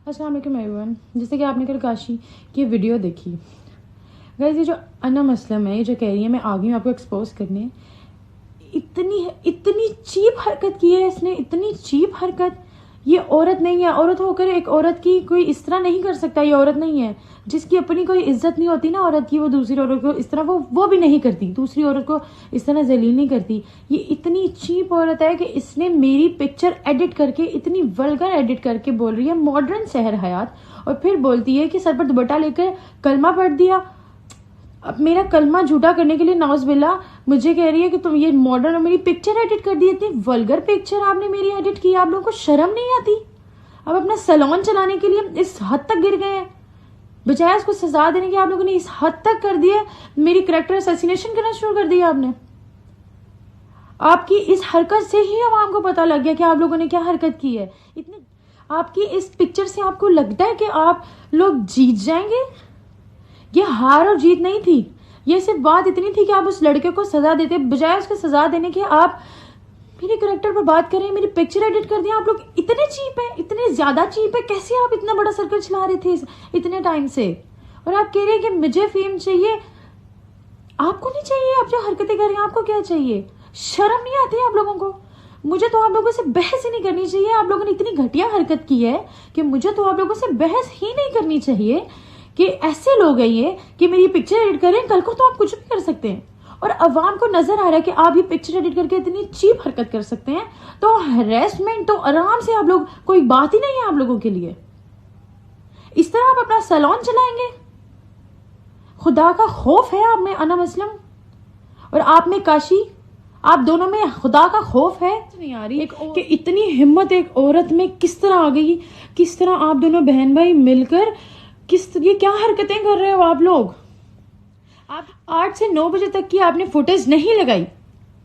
अस्सलाम वालेकुम एवरीवन। जैसे कि आपने कल काशी की वीडियो देखी, गाइस ये जो अनम असलम है, ये जो कह रही है मैं आ गई हूँ आपको एक्सपोज करने, इतनी इतनी चीप हरकत की है इसने, इतनी चीप हरकत। ये औरत नहीं है, औरत होकर एक औरत की कोई इस तरह नहीं कर सकता। ये औरत नहीं है, जिसकी अपनी कोई इज्जत नहीं होती ना औरत की, वो दूसरी औरत को इस तरह वो भी नहीं करती, दूसरी औरत को इस तरह जलील नहीं करती। ये इतनी चीप औरत है कि इसने मेरी पिक्चर एडिट करके, इतनी वल्गर एडिट करके बोल रही है मॉडर्न शहर हयात, और फिर बोलती है कि सर पर दुपट्टा लेकर कलमा पढ़ दिया। अब मेरा कलमा झूठा करने के लिए नौज बिल्ला मुझे कह रही है कि तुम ये मॉडर्न और मेरी पिक्चर एडिट कर दी। इतनी वल्गर पिक्चर आपने मेरी एडिट की, आप लोगों को शर्म नहीं आती? अब अपना सैलून चलाने के लिए इस हद तक गिर गए हैं, बजाय उसको सजा देने की आप लोगों ने इस हद तक कर दिया। मेरी करेक्टर असैसिनेशन करना शुरू कर दिया आपने। आपकी इस हरकत से ही आवाम को पता लग गया कि आप लोगों ने क्या हरकत की है। इतनी आपकी इस पिक्चर से आपको लगता है कि आप लोग जीत जाएंगे? ये हार और जीत नहीं थी, ये सिर्फ बात इतनी थी कि आप उस लड़के को सजा देते, बजाय उसको सजा देने के आप मेरे करेक्टर पर बात कर रहे हैं, मेरी पिक्चर एडिट कर दिया। आप लोग इतने चीप है, इतने ज्यादा चीप है। कैसे आप इतना बड़ा सर्कल चला रहे थे इतने टाइम से, और आप कह रहे हैं कि मुझे फेम चाहिए? आपको नहीं चाहिए। आप जो हरकतें कर रहे हैं, आपको क्या चाहिए? शर्म नहीं आती आप लोगों को? मुझे तो आप लोगों से बहस ही नहीं करनी चाहिए। आप लोगों ने इतनी घटिया हरकत की है कि मुझे तो आप लोगों से बहस ही नहीं करनी चाहिए। कि ऐसे लोग हैं ये कि मेरी पिक्चर एडिट करें, कल को तो आप कुछ भी कर सकते हैं, और अवाम को नजर आ रहा है कि आप ये पिक्चर एडिट करके इतनी चीप हरकत कर सकते हैं, तो हरेसमेंट तो आराम से आप लोग, कोई बात ही नहीं है आप लोगों के लिए। इस तरह आप अपना सैलून चलाएंगे? खुदा का खौफ है आप में अनम असलम और आप में काशी, आप दोनों में खुदा का खौफ है? नहीं आ रही कि इतनी हिम्मत एक औरत में किस तरह आ गई, किस तरह आप दोनों बहन भाई मिलकर ये क्या हरकतें कर रहे हो आप लोग। आप 8 से 9 बजे तक की आपने फुटेज नहीं लगाई,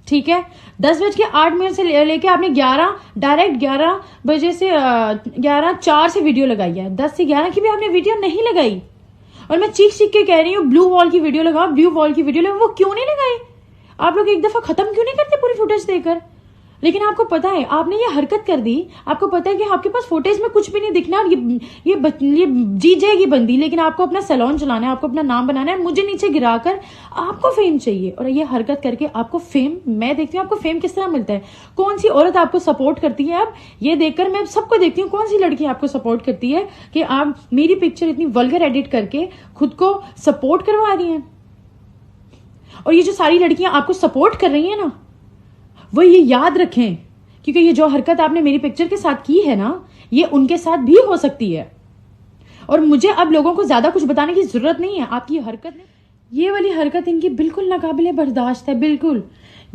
ठीक है? 10:08 से लेके आपने 11 बजे से 11:04 से वीडियो लगाई है। 10 से 11 की भी आपने वीडियो नहीं लगाई, और मैं चीख के कह रही हूँ ब्लू वॉल की वीडियो लगाओ, ब्लू वॉल की वीडियो लगाओ। वो क्यों नहीं लगाई? आप लोग एक दफा खत्म क्यों नहीं करते पूरी फुटेज देकर? लेकिन आपको पता है आपने ये हरकत कर दी, आपको पता है कि आपके पास फुटेज में कुछ भी नहीं दिखना, ये जीत जाएगी बंदी, लेकिन आपको अपना सैलून चलाना है, आपको अपना नाम बनाना है, मुझे नीचे गिराकर आपको फेम चाहिए। और ये हरकत करके आपको फेम, मैं देखती हूँ आपको फेम किस तरह मिलता है, कौन सी औरत आपको सपोर्ट करती है। अब ये देखकर मैं सबको देखती हूँ कौन सी लड़की आपको सपोर्ट करती है कि आप मेरी पिक्चर इतनी वल्गर एडिट करके खुद को सपोर्ट करवा रही हैं। और ये जो सारी लड़कियां आपको सपोर्ट कर रही हैं ना, वो ये याद रखें, क्योंकि ये जो हरकत आपने मेरी पिक्चर के साथ की है ना, ये उनके साथ भी हो सकती है। और मुझे अब लोगों को ज्यादा कुछ बताने की जरूरत नहीं है। आपकी ये वाली हरकत इनकी बिल्कुल नाकाबिले बर्दाश्त है, बिल्कुल।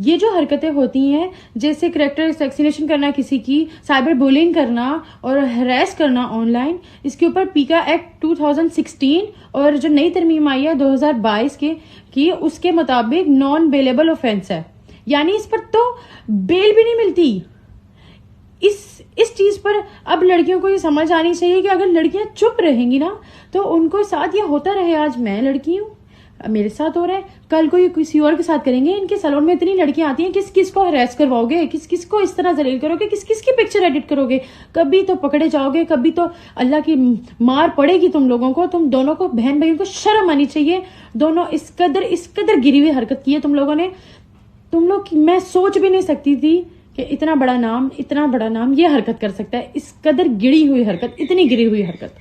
ये जो हरकतें होती हैं, जैसे करेक्टर असैसिनेशन करना, किसी की साइबर बुलिंग करना और हरेस करना ऑनलाइन, इसके ऊपर पीका एक्ट 2016 और जो नई तरमीम आई है 2022 की उसके मुताबिक नॉन बेलेबल ऑफेंस है, यानी इस पर तो बेल भी नहीं मिलती। इस चीज पर अब लड़कियों को ये समझ आनी चाहिए कि अगर लड़कियां चुप रहेंगी ना तो उनको साथ ये होता रहे। आज मैं लड़की हूं, मेरे साथ हो रहा है, कल को ये किसी और के साथ करेंगे। इनके सैलून में इतनी लड़कियां आती हैं, किस किस को हरेस करवाओगे, किस किस को इस तरह जलील करोगे, किस किस की पिक्चर एडिट करोगे? कभी तो पकड़े जाओगे, कभी तो अल्लाह की मार पड़ेगी तुम लोगों को। तुम दोनों को, बहन भाइयों को शर्म आनी चाहिए। दोनों इस कदर गिरी हुई हरकत की है तुम लोगों ने। तुम लोग, मैं सोच भी नहीं सकती थी कि इतना बड़ा नाम ये हरकत कर सकता है। इस कदर गिरी हुई हरकत, इतनी गिरी हुई हरकत।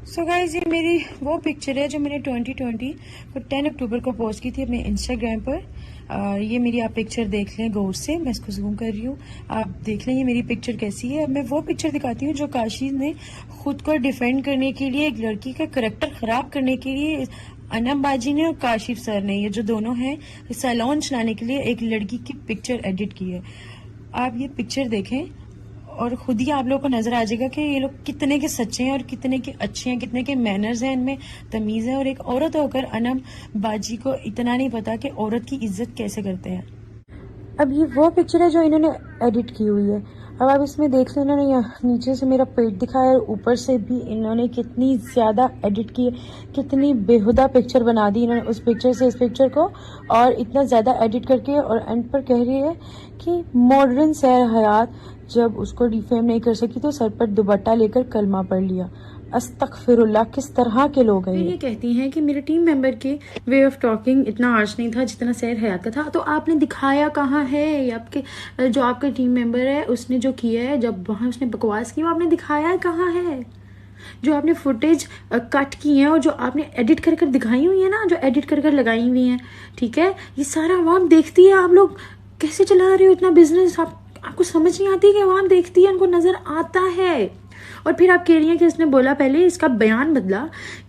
सो गाइज, ये मेरी वो पिक्चर है जो मैंने 2020 को 10 अक्टूबर को पोस्ट की थी अपने इंस्टाग्राम पर। ये मेरी आप पिक्चर देख लें गौर से, मैं इसको जूम कर रही हूँ, आप देख लें ये मेरी पिक्चर कैसी है। अब मैं वो पिक्चर दिखाती हूँ जो काशी ने खुद को डिफेंड करने के लिए, एक लड़की का करेक्टर खराब करने के लिए, अनम बाजी ने और काशिफ सर ने, ये जो दोनों हैं, सैलून चलाने के लिए एक लड़की की पिक्चर एडिट की है। आप ये पिक्चर देखें और खुद ही आप लोगों को नजर आ जाएगा कि ये लोग कितने के सच्चे हैं और कितने के अच्छे हैं, कितने के मैनर्स हैं, इनमें तमीज है। और एक औरत होकर अनम बाजी को इतना नहीं पता कि औरत की इज्जत कैसे करते हैं। अब ये वो पिक्चर है जो इन्होंने एडिट की हुई है। अब आप इसमें देख लो, इन्होंने यहाँ नीचे से मेरा पेट दिखाया और ऊपर से भी इन्होंने कितनी ज्यादा एडिट की है, कितनी बेहुदा पिक्चर बना दी इन्होंने उस पिक्चर से इस पिक्चर को, और इतना ज्यादा एडिट करके, और एंड पर कह रही है कि मॉडर्न सैर हयात जब उसको डिफेम नहीं कर सकी तो सर पर दुपट्टा लेकर कलमा पढ़ लिया। अस्तगफिरुल्लाह, किस तरह के लोग हैं ये कहती हैं कि मेरे टीम मेंबर के वे ऑफ टॉकिंग इतना आर्च नहीं था जितना सैर हयात का था। तो आपने दिखाया कहाँ है? आपके जो आपका टीम मेंबर है उसने जो किया है, जब वहाँ उसने बकवास की, वो आपने दिखाया कहाँ है? जो आपने फुटेज कट की है और जो आपने एडिट कर कर दिखाई हुई है ना, जो एडिट कर कर लगाई हुई हैं, ठीक है, ये सारा आवाम देखती है। आप लोग कैसे चला रहे हो इतना बिजनेस? आपको समझ नहीं आती कि आवाम देखती है, उनको नजर आता है। और फिर आप कह रही हैं कि इसने बोला, पहले इसका बयान बदला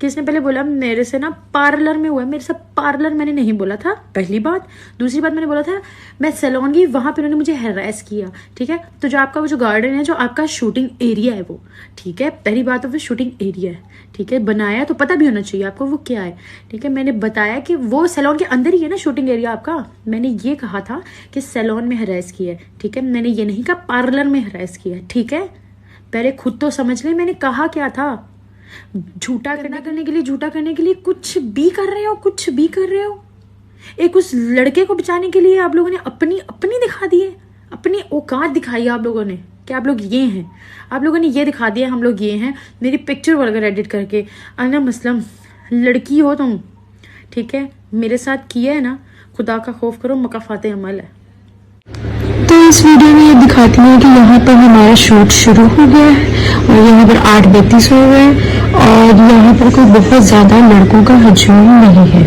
कि इसने पहले बोला मेरे से ना पार्लर में हुआ है। मेरे से पार्लर मैंने नहीं बोला था, पहली बात। दूसरी बात, मैंने बोला था मैं सैलून गई, वहां पे उन्होंने मुझे हैरेस किया, ठीक है। तो जो आपका वो जो गार्डन है, जो आपका शूटिंग एरिया है वो, ठीक है, पहली बात तो वो शूटिंग एरिया है, ठीक है, बनाया तो पता भी होना चाहिए आपको वो क्या है, ठीक है। मैंने बताया कि वो सैलून के अंदर ही है ना शूटिंग एरिया आपका। मैंने ये कहा था कि सैलून में हैरेस किया है, ठीक है, मैंने ये नहीं कहा पार्लर में हैरेस किया है, ठीक है। पहले खुद तो समझ ले मैंने कहा क्या था। झूठा करने के लिए, झूठा करने के लिए कुछ भी कर रहे हो, कुछ भी कर रहे हो। एक उस लड़के को बचाने के लिए आप लोगों ने अपनी अपनी दिखा दी है, अपनी औकात दिखाई आप लोगों ने कि आप लोग ये हैं। आप लोगों ने ये दिखा दिया हम लोग ये हैं, मेरी पिक्चर वगैरह एडिट करके। अना मसलम लड़की हो तुम, ठीक है, मेरे साथ किया है ना, खुदा का खौफ करो, मकाफाते अमल है। तो इस वीडियो में ये दिखाती है कि यहाँ पर हमारा शूट शुरू हो गया है और यहाँ पर 8:32 हो गए और यहाँ पर कोई बहुत ज्यादा लड़कों का हजूम नहीं है।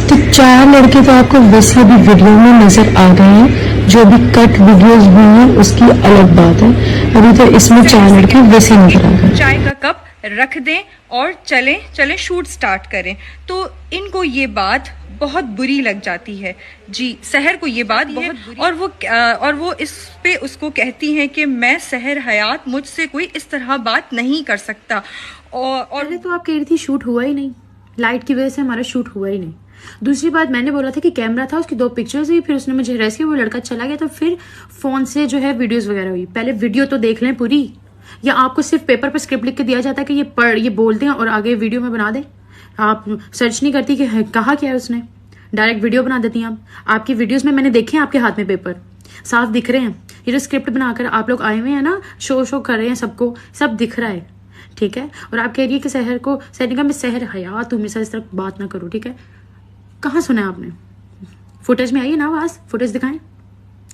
तो 4 लड़के तो आपको वैसे भी वीडियो में नजर आ गए हैं, जो भी कट वीडियोस हुई हैं उसकी अलग बात है। अभी तो इसमें 4 लड़के वैसे नजर आ गए। चाय का कप रख दें और चलें शूट स्टार्ट करें। तो इनको ये बात बहुत बुरी लग जाती है जी, सहर को ये बात बहुत बुरी, और वो इस पे उसको कहती हैं कि मैं सहर हयात, मुझसे कोई इस तरह बात नहीं कर सकता। और तो आप कह रही थी शूट हुआ ही नहीं, लाइट की वजह से हमारा शूट हुआ ही नहीं। दूसरी बात, मैंने बोला था कि कैमरा था, उसकी 2 पिक्चर्स हुई, फिर उसने मुझे हरास किया, वो लड़का चला गया, तो फिर फोन से जो है वीडियोस वगैरह हुई। पहले वीडियो तो देख लें पूरी, या आपको सिर्फ पेपर पर स्क्रिप्ट लिख के दिया जाता है कि ये बोल दें और आगे वीडियो में बना दें। आप सर्च नहीं करती कि कहा क्या है उसने, डायरेक्ट वीडियो बना देती हैं आप। आपकी वीडियोस में मैंने देखे हैं आपके हाथ में पेपर साफ दिख रहे हैं। ये जो स्क्रिप्ट बनाकर आप लोग आए हुए हैं ना, शो कर रहे हैं, सबको सब दिख रहा है, ठीक है। और आप कह रही है कि सहर को, सहर का मैं सहर हयात हूं, मेरे साथ इस तरह बात ना करो, ठीक है। कहाँ सुना है आपने? फुटेज में आई है ना आवाज, फुटेज दिखाएं।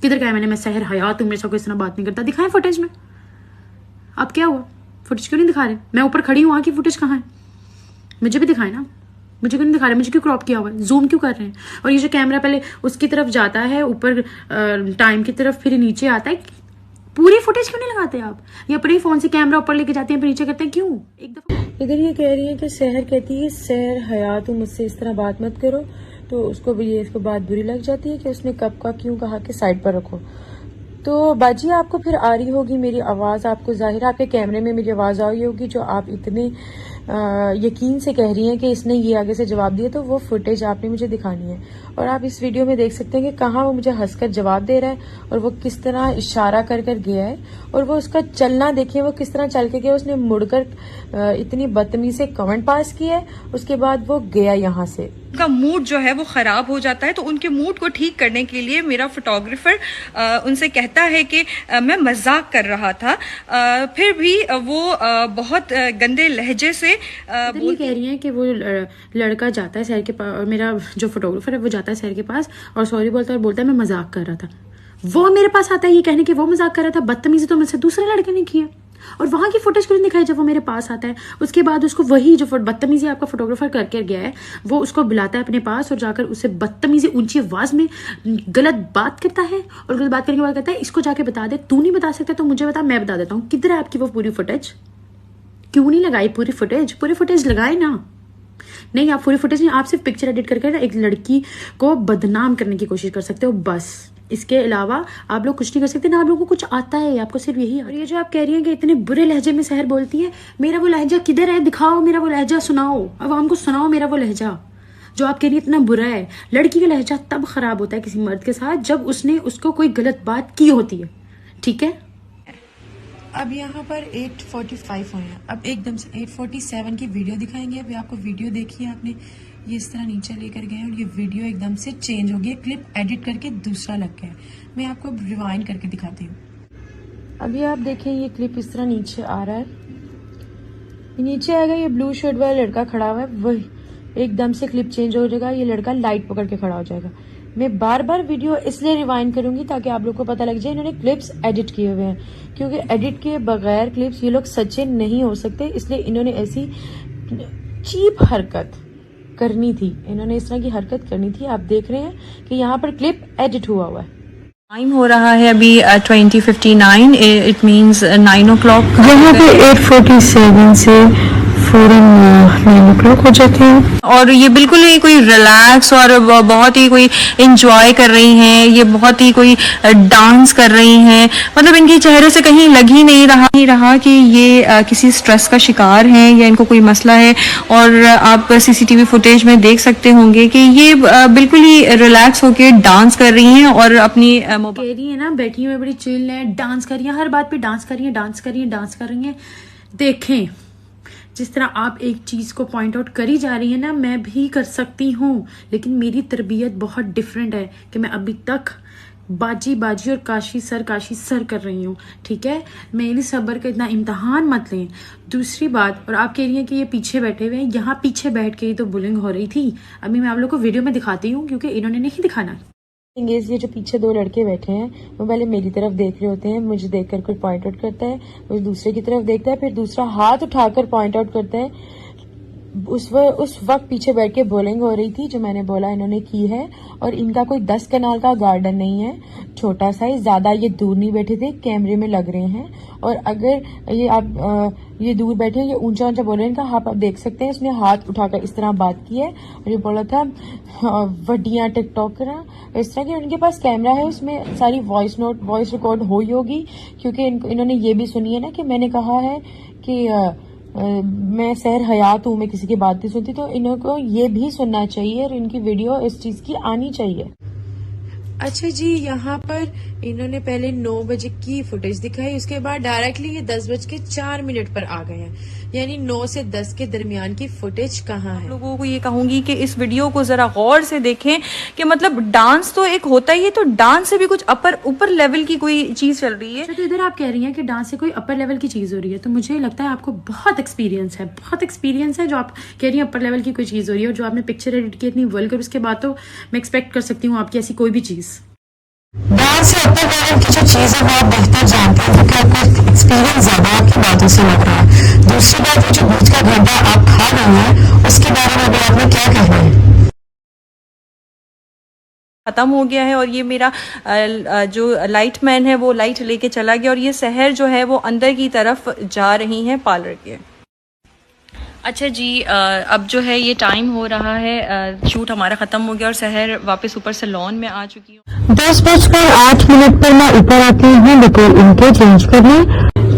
किधर कहा मैंने मैं सहर हयात हूं, मेरे साथ कोई इस तरह बात नहीं करता? दिखाएं फुटेज में। अब क्या हुआ, फुटेज क्यों नहीं दिखा रहे? मैं ऊपर खड़ी हूँ, वहां की फुटेज कहाँ है? मुझे भी दिखाए ना, मुझे क्यों नहीं दिखा रहे? मुझे क्यों क्रॉप किया हुआ है, जूम क्यों कर रहे हैं? और ये जो कैमरा पहले उसकी तरफ जाता है ऊपर टाइम की तरफ, फिर नीचे आता है, पूरी फुटेज क्यों नहीं लगाते आप? ये अपने फोन से कैमरा ऊपर लेके जाते हैं फिर नीचे करते हैं, क्यों? एक दफा इधर ये कह रही है कि सहर कहती है सहर हयात हूँ, मुझसे इस तरह बात मत करो। तो उसको भी इसको बात बुरी लग जाती है कि उसने कब का क्यों कहा कि साइड पर रखो। तो बाजी आपको फिर आ रही होगी मेरी आवाज़, आपको जाहिर आपके कैमरे में मेरी आवाज़ आ रही होगी, जो आप इतने यकीन से कह रही हैं कि इसने ये आगे से जवाब दिया, तो वो फुटेज आपने मुझे दिखानी है। और आप इस वीडियो में देख सकते हैं कि कहाँ वो मुझे हंसकर जवाब दे रहा है और वो किस तरह इशारा कर कर गया है, और वो उसका चलना देखिए, वो किस तरह चल के गया। उसने मुड़कर इतनी बदतमीजी से कमेंट पास किया है, उसके बाद वो गया यहाँ से। उनका मूड जो है वो खराब हो जाता है। तो उनके मूड को ठीक करने के लिए मेरा फोटोग्राफर उनसे कहता है कि मैं मजाक कर रहा था, फिर भी वो बहुत गंदे लहजे से ये कह रही हैं कि वो लड़का जाता है सैर के पास, और मेरा जो फोटोग्राफर है वो जाता है सैर के पास और सॉरी बोलता है और बोलता है मैं मजाक कर रहा था। वो मेरे पास आता है ये कहने कि वो मजाक कर रहा था, बदतमीजी तो मुझसे दूसरे लड़के ने किया। और वहां की फुटेज क्यों नहीं दिखाई जब वो मेरे पास आता है? उसके बाद उसको वही जो बदतमीजी आपका फोटोग्राफर करके गया है, वो उसको बुलाता है अपने पास और जाकर उससे बदतमीजी ऊंची आवाज में गलत बात करता है, और गलत बात करने के बाद कहता है इसको जाके बता दे, तू नहीं बता सकता तो मुझे बता, मैं बता देता हूँ। किधर है आपकी वो पूरी फुटेज? क्यों नहीं लगाई पूरी फुटेज? पूरी फुटेज लगाए ना। नहीं, आप पूरी फुटेज नहीं, आप सिर्फ पिक्चर एडिट करके ना एक लड़की को बदनाम करने की कोशिश कर सकते हो, बस। इसके अलावा आप लोग कुछ नहीं कर सकते ना, आप लोगों को कुछ आता है, आपको सिर्फ यही। और ये जो आप कह रही हैं कि इतने बुरे लहजे में सहर बोलती है, मेरा वो लहजा किधर है? दिखाओ मेरा वो लहजा, सुनाओ, अब हमको सुनाओ मेरा वो लहजा जो आप कह रही है इतना बुरा है। लड़की का लहजा तब खराब होता है किसी मर्द के साथ जब उसने उसको कोई गलत बात की होती है, ठीक है। अब यहाँ पर 8:45 हुए हैं। अब एकदम से 8:47 की वीडियो दिखाएंगे। अभी आपको वीडियो देखी है आपने, ये इस तरह नीचे लेकर गए और ये वीडियो एकदम से चेंज हो गई, क्लिप एडिट करके दूसरा लग गया। मैं आपको रिवाइंड करके दिखाती हूँ। अभी आप देखें ये क्लिप इस तरह नीचे आ रहा है, नीचे आएगा, ये ब्लू शर्ट वाला लड़का खड़ा हुआ है, वही एकदम से क्लिप चेंज हो जाएगा, ये लड़का लाइट पकड़ के खड़ा हो जाएगा। मैं बार बार वीडियो इसलिए रिवाइंड करूंगी ताकि आप लोग को पता लग जाए इन्होंने क्लिप्स एडिट किए हुए हैं, क्योंकि एडिट किए बगैर क्लिप्स ये लोग सच्चे नहीं हो सकते, इसलिए इन्होंने ऐसी चीप हरकत करनी थी, इन्होंने इस तरह की हरकत करनी थी। आप देख रहे हैं कि यहाँ पर क्लिप एडिट हुआ है। टाइम हो रहा है अभी 20:59, इट मीन्स 9 o'clock। यहाँ पे 8:47 से फौरन 9 o'clock हो जाते हैं और ये बिल्कुल ही कोई रिलैक्स और बहुत ही कोई एंजॉय कर रही हैं, ये बहुत ही कोई डांस कर रही हैं, मतलब इनके चेहरे से कहीं लग ही नहीं रहा कि ये किसी स्ट्रेस का शिकार हैं या इनको कोई मसला है। और आप सीसीटीवी फुटेज में देख सकते होंगे कि ये बिल्कुल ही रिलैक्स होकर डांस कर रही हैं और अपनी कह रही है ना, बैठी हुई बड़ी चिल है, डांस कर रही है, हर बात पे डांस कर रही है, डांस कर रही है, डांस कर रही है। देखें, जिस तरह आप एक चीज को पॉइंट आउट करी जा रही है ना, मैं भी कर सकती हूँ, लेकिन मेरी तरबियत बहुत डिफरेंट है कि मैं अभी तक बाजी बाजी और काशी सर कर रही हूँ। ठीक है, मेरी सब्र का इतना इम्तहान मत लें। दूसरी बात, और आप कह रही हैं कि ये पीछे बैठे हुए हैं, यहाँ पीछे बैठ के ही तो बुलिंग हो रही थी। अभी मैं आप लोग को वीडियो में दिखाती हूँ क्योंकि इन्होंने नहीं दिखाना। ये जो पीछे दो लड़के बैठे हैं वो पहले मेरी तरफ देख रहे होते हैं, मुझे देखकर कोई पॉइंट आउट करता है, वो दूसरे की तरफ देखता है, फिर दूसरा हाथ उठाकर पॉइंट आउट करता है। उस वक्त पीछे बैठ के बॉलिंग हो रही थी जो मैंने बोला इन्होंने की है। और इनका कोई 10 कनाल का गार्डन नहीं है, छोटा सा ही, ज्यादा ये दूर नहीं बैठे थे, कैमरे में लग रहे हैं। और अगर ये आप ये दूर बैठे हैं, ये ऊंचा ऊंचा बोल रहे हैं, इनका हाथ आप देख सकते हैं, इसने हाथ उठाकर इस तरह बात की है और ये बोला था वड्डियां टिकटॉकर, इस तरह की। उनके पास कैमरा है, उसमें सारी वॉइस रिकॉर्ड हो ही होगी, क्योंकि इन्होंने ये भी सुनी है ना कि मैंने कहा है कि मैं सहर हयात हूँ, मैं किसी की बात नहीं सुनती, तो इनको ये भी सुनना चाहिए और इनकी वीडियो इस चीज की आनी चाहिए। अच्छा जी, यहाँ पर इन्होंने पहले 9 बजे की फुटेज दिखाई, उसके बाद डायरेक्टली ये 10:04 पर आ गए हैं, यानी 9 से 10 के दरमियान की फुटेज कहाँ है। लोगों को ये कहूंगी कि इस वीडियो को जरा गौर से देखें कि मतलब डांस तो एक होता ही है, तो डांस से भी कुछ ऊपर लेवल की कोई चीज चल रही है। तो इधर आप कह रही हैं कि डांस से कोई अपर लेवल की चीज हो रही है, तो मुझे लगता है आपको बहुत एक्सपीरियंस है जो आप कह रही हैं अपर लेवल की कोई चीज हो रही है। और जो आपने पिक्चर एडिट की इतनी वल्गर, उसके बाद तो मैं एक्सपेक्ट कर सकती हूँ आपकी ऐसी कोई भी चीज। डांस से अपर लेवल की जो चीज है वो आप बेहतर जानते हैं, क्योंकि आपका एक्सपीरियंस ज्यादा आपकी बातों से लग रहा है। दूसरी बात, जो बीच का गड्ढा आप खा रहे हैं उसके बारे में भी आपने क्या कहना है? खत्म हो गया है और ये मेरा जो लाइट मैन है वो लाइट लेके चला गया और ये सहर जो है वो अंदर की तरफ जा रही हैं पार्लर के। अच्छा जी, अब जो है ये टाइम हो रहा है, शूट हमारा ख़त्म हो गया और सहर वापस ऊपर से लॉन में आ चुकी हूँ। 10:08 पर मैं ऊपर आती हूँ डिटेल इनके चेंज करने,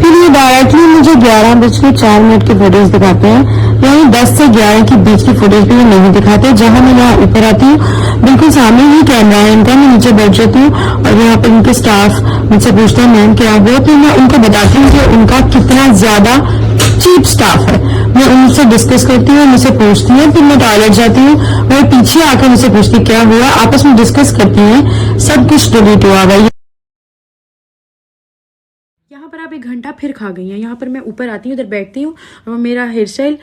फिर ये डायरेक्टली मुझे 11:04 की फुटेज दिखाते हैं, यानी 10 से 11 के बीच की फुटेज भी नहीं दिखाते। जहाँ मैं यहाँ ऊपर आती हूँ बिल्कुल सामने ही कैमरा है इनका, मैं नीचे बैठ जाती हूँ और यहाँ पर इनके स्टाफ मुझसे पूछते हैं मैम क्या हुआ, तो मैं उनको बताती हूँ कि उनका कितना ज्यादा चीप स्टाफ है। मैं उनसे डिस्कस करती हूँ, मुझसे पूछती हैं, फिर मैं टॉयलेट जाती हूँ, मैं पीछे आकर मुझसे पूछती क्या हुआ, आपस में डिस्कस करती हैं, सब कुछ डिलीट हुआ हुआ। यहाँ पर आप 1 घंटा फिर खा गई हैं। यहाँ पर मैं ऊपर आती हूँ, उधर बैठती हूँ और मेरा हेयर स्टाइल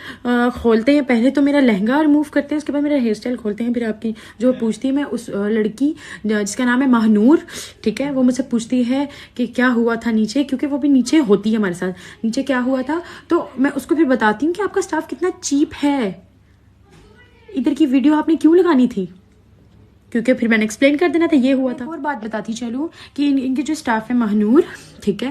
खोलते हैं। पहले तो मेरा लहंगा रिमूव करते हैं, उसके बाद मेरा हेयर स्टाइल खोलते हैं। फिर आपकी जो पूछती है, मैं उस लड़की जिसका नाम है महानूर, ठीक है, वो मुझसे पूछती है कि क्या हुआ था नीचे, क्योंकि वो भी नीचे होती है हमारे साथ, नीचे क्या हुआ था। तो मैं उसको फिर बताती हूँ कि आपका स्टाफ कितना चीप है, इधर की वीडियो आपने क्यों लगानी थी, क्योंकि फिर मैंने एक्सप्लेन कर देना था ये हुआ था। और बात बताती चलूँ कि इनके जो स्टाफ है महानूर, ठीक है,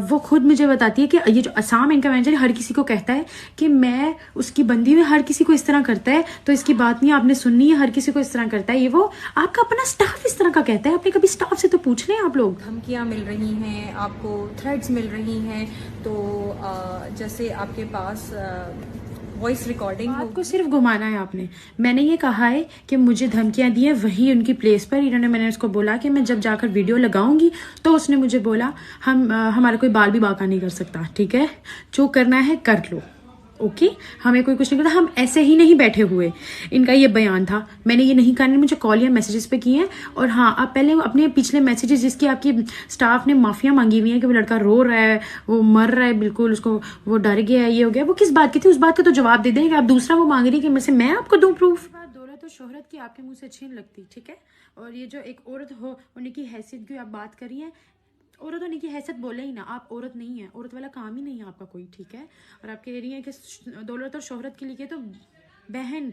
वो खुद मुझे बताती है कि ये जो असाम इनका मैनेजर हर किसी को कहता है कि मैं उसकी बंदी में, हर किसी को इस तरह करता है, तो इसकी बात नहीं आपने सुननी है, हर किसी को इस तरह करता है। ये वो आपका अपना स्टाफ इस तरह का कहता है, आपने कभी स्टाफ से तो पूछ लें आप लोग। धमकियाँ मिल रही हैं आपको, थ्रेड्स मिल रही हैं, तो जैसे आपके पास वॉइस रिकॉर्डिंग हो। आपको सिर्फ घुमाना है आपने। मैंने ये कहा है कि मुझे धमकियां दी है वही उनकी प्लेस पर इन्होंने, मैंने उसको बोला कि मैं जब जाकर वीडियो लगाऊंगी तो उसने मुझे बोला हमारा कोई बाल भी बाका नहीं कर सकता, ठीक है, जो करना है कर लो, ओके, हमें कोई कुछ नहीं करता, हम ऐसे ही नहीं बैठे हुए। इनका ये बयान था, मैंने ये नहीं कहा, मुझे कॉल या मैसेजेस पे किए हैं। और हाँ, आप पहले अपने पिछले मैसेजेस जिसकी आपकी स्टाफ ने माफिया मांगी हुई है कि वो लड़का रो रहा है, वो मर रहा है, बिल्कुल उसको वो डर गया है, ये हो गया, वो किस बात की थी, उस बात का तो जवाब दे देंगे। आप दूसरा वो मांग रही है कि मेरे से मैं आपको दूं प्रूफ। दौलत और शोहरत की आपके मुंह से अच्छी नहीं लगती, ठीक है। और ये जो एक औरत हो उनकी हैसियत की आप बात करी है, औरत होने की हैसियत बोले ही ना, आप औरत नहीं है, औरत वाला काम ही नहीं है आपका कोई, ठीक है। और आप कह रही हैं कि दौलत और शोहरत के लिए तो बहन,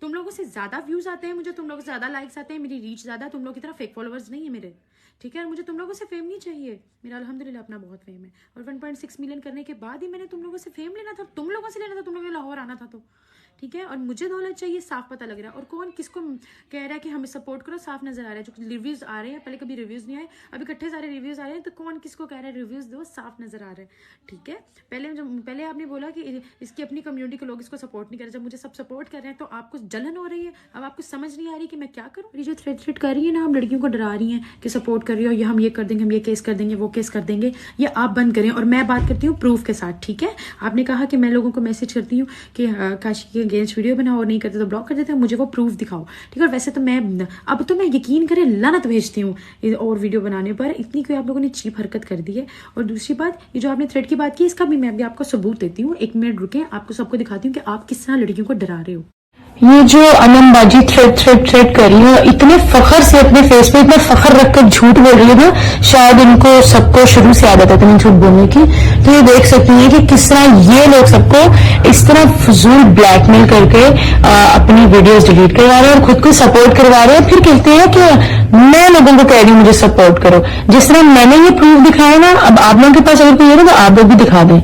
तुम लोगों से ज्यादा व्यूज आते हैं, मुझे तुम लोगों से ज्यादा लाइक्स आते हैं, मेरी रीच ज्यादा, तुम लोग की तरह फेक फॉलोअर्स नहीं है मेरे, ठीक है। और मुझे तुम लोगों से फेम नहीं चाहिए, मेरा अल्हम्दुलिल्लाह अपना बहुत फेम है। और 1.6 मिलियन करने के बाद ही मैंने तुम लोगों से फेम लेना था, तुम लोगों से लेना था, तुम लोगों ने लाहौर आना था तो, ठीक है। और मुझे दौलत चाहिए, साफ पता लग रहा है। और कौन किसको कह रहा है कि हमें सपोर्ट करो, साफ नजर आ रहा है। जो रिव्यूज आ रहे हैं, पहले कभी रिव्यूज नहीं आए, अभी इकट्ठे सारे रिव्यूज आ रहे हैं, तो कौन किसको कह रहा है रिव्यूज दो, साफ नजर आ रहा है, ठीक है। पहले आपने बोला कि इसकी अपनी कम्युनिटी के लोग इसको सपोर्ट नहीं कर रहे, जब मुझे सब सपोर्ट कर रहे हैं तो आपको जलन हो रही है। अब आपको समझ नहीं आ रही कि मैं क्या करूँ। ये जो थ्रेट कर रही है ना, आप लड़कियों को डरा रही हैं कि सपोर्ट कर रही हो, ये हम ये कर देंगे, हम ये केस कर देंगे, वो केस कर देंगे, ये आप बंद करें। और मैं बात करती हूँ प्रूफ के साथ, ठीक है। आपने कहा कि मैं लोगों को मैसेज करती हूँ कि काशी के अगेंस्ट वीडियो बनाओ, और नहीं करते तो ब्लॉक कर देते हैं, मुझे वो प्रूफ दिखाओ, ठीक है। और वैसे तो मैं अब तो मैं यकीन करें लानत भेजती हूँ और वीडियो बनाने पर, इतनी कोई आप लोगों ने चीप हरकत कर दी है। और दूसरी बात, ये जो आपने थ्रेट की बात की, इसका भी मैं अभी आपको सबूत देती हूँ। 1 मिनट रुके, आपको सबको दिखाती हूँ कि आप किस तरह लड़कियों को डरा रहे हो। ये जो अनम बाजी थ्रेट कर रही है, इतने फखर से अपने फेस पे इतना फखर रखकर झूठ बोल रही है ना, शायद इनको सबको शुरू से आदत है इतनी झूठ बोलने की। तो ये देख सकती है कि किस तरह ये लोग सबको इस तरह फजूल ब्लैकमेल करके अपनी वीडियोस डिलीट करवा रहे हैं और खुद को सपोर्ट करवा रहे हैं। फिर कहते हैं कि मैं लोगों को कह रही हूँ मुझे सपोर्ट करो। जिस तरह मैंने ये प्रूफ दिखाया ना, अब आप लोगों के पास अगर कोई है ना तो आप लोग भी दिखा दें।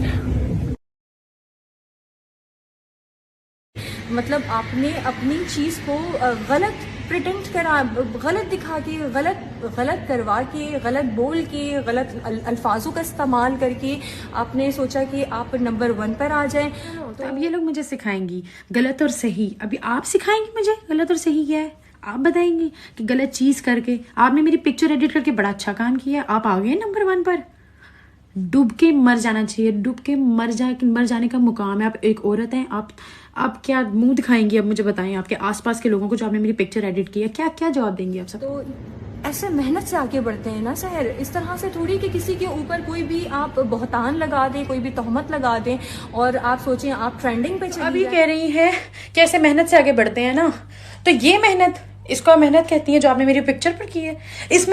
मतलब आपने अपनी चीज को गलत प्रिटेंड करा, गलत दिखा के, गलत करवा के, गलत बोल के, गलत अल्फाजों का इस्तेमाल करके आपने सोचा कि आप नंबर 1 पर आ जाएं। तो अब ये लोग मुझे सिखाएंगी गलत और सही। अभी आप सिखाएंगी मुझे गलत और सही क्या है, आप बताएंगी कि गलत चीज करके आपने मेरी पिक्चर एडिट करके बड़ा अच्छा काम किया, आप आ गए नंबर 1 पर। डूब के मर जाना चाहिए, डूब के मर जाने का मुकाम है। आप एक औरत हैं, आप क्या मुंह दिखाएंगी? अब मुझे बताएं, आपके आसपास के लोगों को जो आपने मेरी पिक्चर एडिट की है, क्या जवाब देंगी आप सब? तो ऐसे मेहनत से आगे बढ़ते हैं ना सहर, इस तरह से थोड़ी कि किसी के ऊपर कोई भी आप बहतान लगा दें, कोई भी तोहमत लगा दें और आप सोचें आप ट्रेंडिंग पे चली अभी कह रही है कि ऐसे मेहनत से आगे बढ़ते हैं ना, तो ये मेहनत, इसको आप मेहनत कहती है जो आपने मेरी पिक्चर पर की है। इस